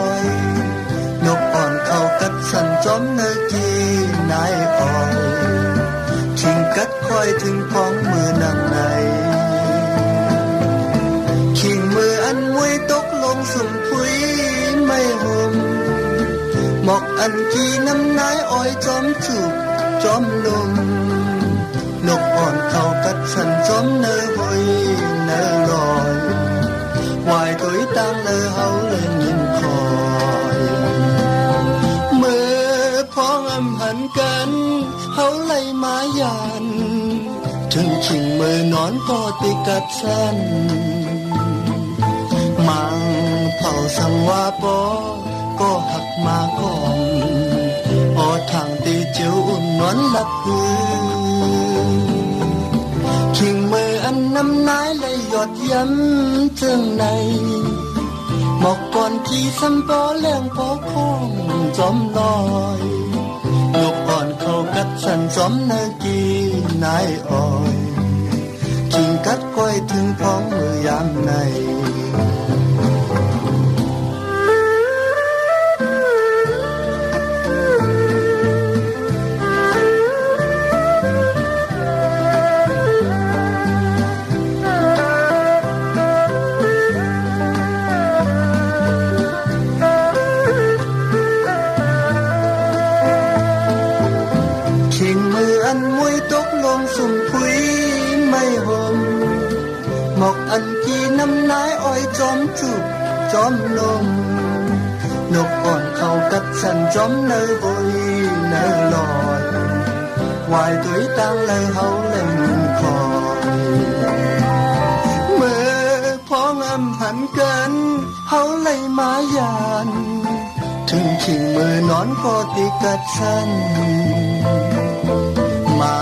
อยนกอ่อนเขากัดสันจอมเนกีนายอ่อยทิ้งกัดคอยถึงพ้องมือนางในขิงมืออันมวยตกลงสุ่มพุยไม่ห่มหมอกอันกีน้ำนายอ้อยจอมจุกจอมลมนกอ่อนเขากัดสันจอมเนอหอยเนอลอยวายตัวตั้งเนอเฮาเลยยินคอยเมื่อพ้องอำหันกันเฮาไล่มายันถึงขิงมือนอนก็ติกัดสันมังเผาสังว่าปอก็หักมาก่อนออทางตีเจียวอุ่นนอนหลับหือขิงมืออันน้ำนายเลยหยดย้ำถึงในหมอกก่อนที่สัมปอแรงพอคงจอมลอยนกอ่อนเขากัดสันจอมเนกีนายอ่อยขิงกัดก้อยถึงพ้องมือยามในขิงมืออันมวยตกลงสุ่มพุยไม่ห่มหมอกอันกีน้ำนายอ้อยจอมจุบจอมลมนกอ่อนเขากัดสันจอมเนยบอยเนยลอยวายตัวตั้งเลยเฮาเล่นคอยเมื่อพ้องอำหันกันเฮาเลยมายันถึงขิงมือนอนก็ติกัดสันมา